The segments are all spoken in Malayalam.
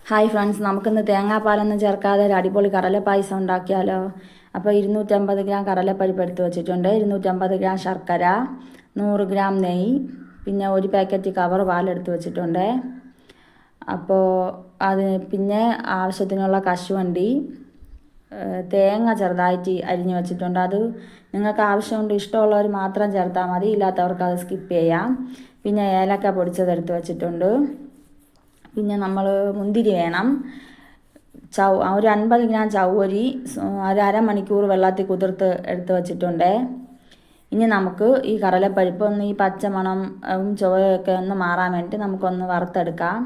ഹായ് ഫ്രണ്ട്സ്, നമുക്കിന്ന് തേങ്ങാപ്പാലൊന്നും ചേർക്കാതെ ഒരു അടിപൊളി കടല പായസം ഉണ്ടാക്കിയാലോ. അപ്പോൾ 250 ഗ്രാം കടലപ്പരിപ്പ് എടുത്ത് വെച്ചിട്ടുണ്ട്, 250 ഗ്രാം ശർക്കര, 100 ഗ്രാം നെയ്യ്, പിന്നെ ഒരു പാക്കറ്റ് കവർ പാലെടുത്ത് വെച്ചിട്ടുണ്ട്. അപ്പോൾ പിന്നെ ആവശ്യത്തിനുള്ള കശുവണ്ടി, തേങ്ങ ചെറുതായിട്ട് അരിഞ്ഞ് വെച്ചിട്ടുണ്ട്. അത് നിങ്ങൾക്ക് ആവശ്യമുണ്ട് ഇഷ്ടമുള്ളവർ മാത്രം ചേർത്താൽ മതി, ഇല്ലാത്തവർക്ക് അത് സ്കിപ്പ് ചെയ്യാം. പിന്നെ ഏലക്ക പൊടിച്ചതെടുത്ത് വെച്ചിട്ടുണ്ട്. പിന്നെ നമ്മൾ മുന്തിരി വേണം. ഒരു 50 ഗ്രാം ചവ്വരി ഒരു അരമണിക്കൂർ വെള്ളത്തിൽ കുതിർത്ത് എടുത്ത് വെച്ചിട്ടുണ്ട്. ഇനി നമുക്ക് ഈ കടലപ്പരിപ്പ് ഒന്ന് ഈ പച്ചമണം ചുവയൊക്കെ ഒന്ന് മാറാൻ വേണ്ടി നമുക്കൊന്ന് വറുത്തെടുക്കാം.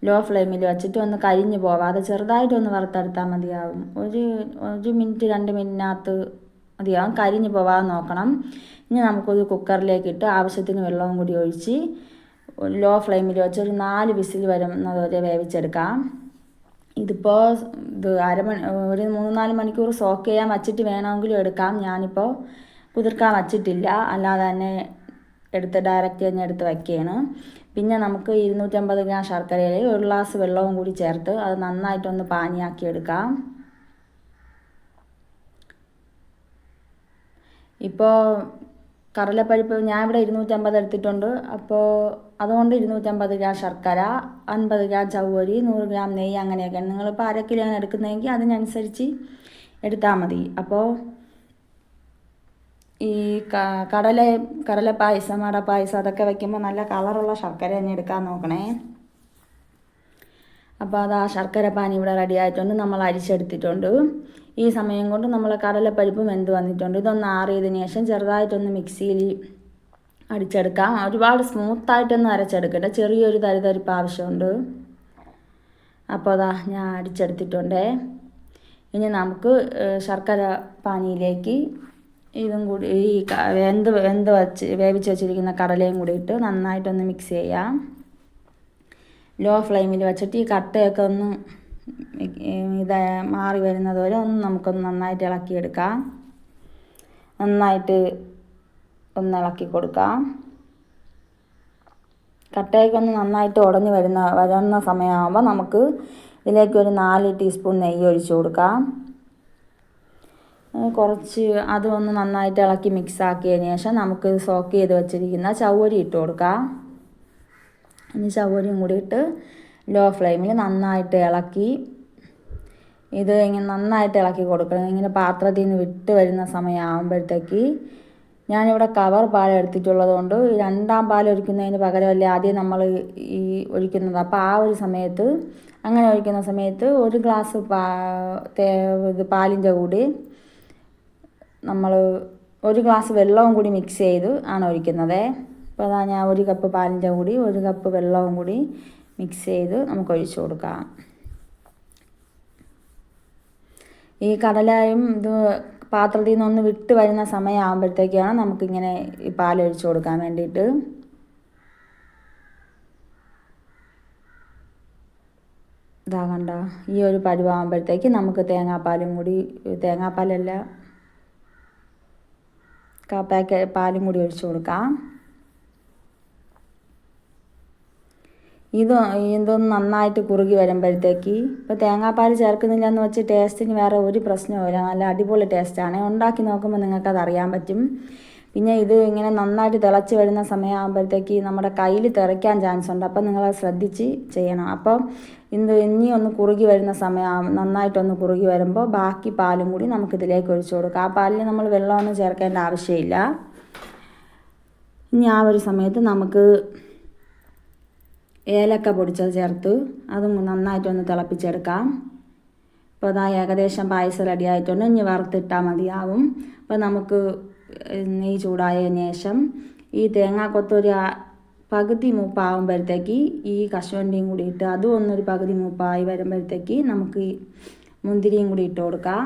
ലോ ഫ്ലെയിമിൽ വെച്ചിട്ട് ഒന്ന് കരിഞ്ഞു പോവാതെ ചെറുതായിട്ടൊന്ന് വറുത്തെടുത്താൽ മതിയാവും. ഒരു മിനിറ്റ് 2 മിനിറ്റിനകത്ത് മതിയാവും. കരിഞ്ഞു പോവാതെ നോക്കണം. ഇനി നമുക്കൊരു കുക്കറിലേക്ക് ഇട്ട് ആവശ്യത്തിന് വെള്ളവും കൂടി ഒഴിച്ച് ലോ ഫ്ലെയിമിൽ വെച്ച് ഒരു 4 വിസിൽ വരുന്നത് വരെ വേവിച്ചെടുക്കാം. ഇതിപ്പോൾ ഒരു 3-4 മണിക്കൂർ സോക്ക് ചെയ്യാൻ വച്ചിട്ട് വേണമെങ്കിലും എടുക്കാം. ഞാനിപ്പോൾ കുതിർക്കാൻ വച്ചിട്ടില്ല, അല്ലാതെ തന്നെ ഡയറക്റ്റ് തന്നെ എടുത്ത് വയ്ക്കുകയാണ്. പിന്നെ നമുക്ക് 250 ഗ്രാം ശർക്കരയിൽ 1 ഗ്ലാസ് വെള്ളവും കൂടി ചേർത്ത് അത് നന്നായിട്ടൊന്ന് പാനിയാക്കി എടുക്കാം. ഇപ്പോൾ കടലപ്പരിപ്പ് ഞാൻ ഇവിടെ 250 എടുത്തിട്ടുണ്ട്. അപ്പോൾ അതുകൊണ്ട് 250 ഗ്രാം ശർക്കര, 50 ഗ്രാം ചവ്വരി, 100 ഗ്രാം നെയ്യ്, അങ്ങനെയൊക്കെയാണ്. നിങ്ങളിപ്പോൾ 1/2 കിലോയാണ് എടുക്കുന്നതെങ്കിൽ അതിനനുസരിച്ച് എടുത്താൽ മതി. അപ്പോൾ ഈ കടല പായസം, അട പായസം അതൊക്കെ വയ്ക്കുമ്പോൾ നല്ല കളറുള്ള ശർക്കര തന്നെ എടുക്കാൻ നോക്കണേ. അപ്പോൾ അത് ആ ശർക്കര പാനി ഇവിടെ റെഡി ആയിട്ടുണ്ട്, നമ്മൾ അരിച്ചെടുത്തിട്ടുണ്ട്. ഈ സമയം കൊണ്ട് നമ്മൾ കടലപ്പരിപ്പും വെന്ത് വന്നിട്ടുണ്ട്. ഇതൊന്ന് ആറിയതിന് ശേഷം ചെറുതായിട്ടൊന്ന് മിക്സിയിൽ അടിച്ചെടുക്കാം. ഒരുപാട് സ്മൂത്തായിട്ടൊന്നും അരച്ചെടുക്കട്ടെ, ചെറിയൊരു തരിതരിപ്പ് ആവശ്യമുണ്ട്. അപ്പോൾ അതാ ഞാൻ അടിച്ചെടുത്തിട്ടുണ്ട്. ഇനി നമുക്ക് ശർക്കര പാനിയിലേക്ക് ഇതും കൂടി ഈ വേവിച്ച് വെച്ചിരിക്കുന്ന കടലയും കൂടി ഇട്ട് നന്നായിട്ടൊന്ന് മിക്സ് ചെയ്യാം. ലോ ഫ്ലെയിമിൽ വെച്ചിട്ട് ഈ കട്ടയൊക്കെ ഒന്ന് മാറി വരുന്നത് വരെ നമുക്കൊന്ന് നന്നായിട്ട് ഇളക്കിയെടുക്കാം. നന്നായിട്ട് ഒന്ന് ഇളക്കി കൊടുക്കാം. കട്ടയൊക്കെ ഒന്ന് നന്നായിട്ട് ഉടഞ്ഞ് വരുന്ന സമയമാകുമ്പോൾ നമുക്ക് ഇതിലേക്ക് ഒരു 4 ടീസ്പൂൺ നെയ്യ് ഒഴിച്ച് കൊടുക്കാം. കുറച്ച് അതൊന്ന് നന്നായിട്ട് ഇളക്കി മിക്സ് ആക്കിയതിന് ശേഷം നമുക്ക് സോക്ക് ചെയ്ത് വെച്ചിരിക്കുന്ന ചവ്വരി ഇട്ട് കൊടുക്കാം. ഇനി ചവ്വരിയും കൂടി ഇട്ട് ലോ ഫ്ലെയിമിൽ നന്നായിട്ട് ഇളക്കി ഇത് ഇങ്ങനെ നന്നായിട്ട് ഇളക്കി കൊടുക്കണം. ഇങ്ങനെ പാത്രത്തിൽ നിന്ന് വിട്ട് വരുന്ന സമയമാകുമ്പോഴത്തേക്ക് ഞാനിവിടെ കവർ പാൽ എടുത്തിട്ടുള്ളത് കൊണ്ട് 2ാം പാൽ ഒഴിക്കുന്നതിന് പകരമല്ലേ ആദ്യം നമ്മൾ ഈ ഒഴിക്കുന്നത്. അപ്പോൾ ആ ഒരു സമയത്ത് അങ്ങനെ ഒഴിക്കുന്ന സമയത്ത് 1 ഗ്ലാസ് പാലിൻ്റെ കൂടി നമ്മൾ 1 ഗ്ലാസ് വെള്ളവും കൂടി മിക്സ് ചെയ്ത് ആണ് ഒഴിക്കുന്നത്. അപ്പോൾ അതാ ഞാൻ 1 കപ്പ് പാലിൻ്റെ കൂടി 1 കപ്പ് വെള്ളവും കൂടി മിക്സ് ചെയ്ത് നമുക്ക് ഒഴിച്ചു കൊടുക്കാം. ഈ കടലയും ഇത് പാത്രത്തിൽ നിന്നൊന്ന് വിട്ട് വരുന്ന സമയമാകുമ്പോഴത്തേക്കാണ് നമുക്കിങ്ങനെ ഈ പാലൊഴിച്ച് കൊടുക്കാൻ വേണ്ടിയിട്ട്. ഇതാ കണ്ട, ഈ ഒരു പരുവാകുമ്പോഴത്തേക്ക് നമുക്ക് തേങ്ങാപ്പാലല്ല പാലും കൂടി ഒഴിച്ചു കൊടുക്കാം. ഇതൊന്ന് നന്നായിട്ട് കുറുകി വരുമ്പോഴത്തേക്ക്, ഇപ്പോൾ തേങ്ങാപ്പാൽ ചേർക്കുന്നില്ല എന്ന് വെച്ച് ടേസ്റ്റിന് വേറെ ഒരു പ്രശ്നവുമില്ല, നല്ല അടിപൊളി ടേസ്റ്റാണ്. ഉണ്ടാക്കി നോക്കുമ്പോൾ നിങ്ങൾക്കത് അറിയാൻ പറ്റും. പിന്നെ ഇത് ഇങ്ങനെ നന്നായിട്ട് തിളച്ച് വരുന്ന സമയമാകുമ്പോഴത്തേക്ക് നമ്മുടെ കയ്യിൽ തെറിക്കാൻ ചാൻസ് ഉണ്ട്. അപ്പം നിങ്ങളത് ശ്രദ്ധിച്ച് ചെയ്യണം. അപ്പോൾ ഇനി ഒന്ന് കുറുകി വരുന്ന നന്നായിട്ടൊന്ന് കുറുകി വരുമ്പോൾ ബാക്കി പാലും കൂടി നമുക്കിതിലേക്ക് ഒഴിച്ചു കൊടുക്കാം. ആ പാലിൽ നമ്മൾ വെള്ളമൊന്നും ചേർക്കേണ്ട ആവശ്യമില്ല. ഇനി ആ ഒരു സമയത്ത് നമുക്ക് ഏലക്ക പൊടിച്ചത് ചേർത്ത് അതും നന്നായിട്ടൊന്ന് തിളപ്പിച്ചെടുക്കാം. അപ്പോൾ അതാ ഏകദേശം പായസം റെഡി ആയിട്ടുണ്ട്. ഇനി വറുത്തിട്ടാൽ മതിയാവും. അപ്പോൾ നമുക്ക് നെയ്യ് ചൂടായതിന് ശേഷം ഈ തേങ്ങാക്കൊത്തൊരു പകുതി മൂപ്പാകുമ്പോഴത്തേക്ക് ഈ കശുവണ്ടിയും കൂടി ഇട്ട് അതും ഒന്നൊരു പകുതി മൂപ്പായി വരുമ്പോഴത്തേക്ക് നമുക്ക് ഈ മുന്തിരിയും കൂടി ഇട്ട് കൊടുക്കാം.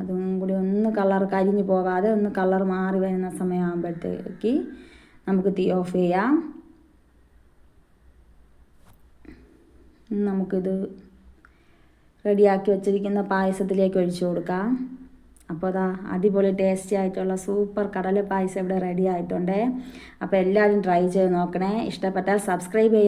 അതും കൂടി ഒന്ന് കരിഞ്ഞു പോകാതെ ഒന്ന് കളർ മാറി വരുന്ന സമയമാകുമ്പോഴത്തേക്ക് നമുക്ക് തീ ഓഫ് ചെയ്യാം. നമുക്കിത് റെഡിയാക്കി വെച്ചിരിക്കുന്ന പായസത്തിലേക്ക് ഒഴിച്ചു കൊടുക്കാം. അപ്പോൾ അതാ അടിപൊളി ടേസ്റ്റി ആയിട്ടുള്ള സൂപ്പർ കടല പായസം ഇവിടെ റെഡി ആയിട്ടുണ്ട്. അപ്പോൾ എല്ലാവരും ട്രൈ ചെയ്ത് നോക്കണേ. ഇഷ്ടപ്പെട്ടാൽ സബ്സ്ക്രൈബ്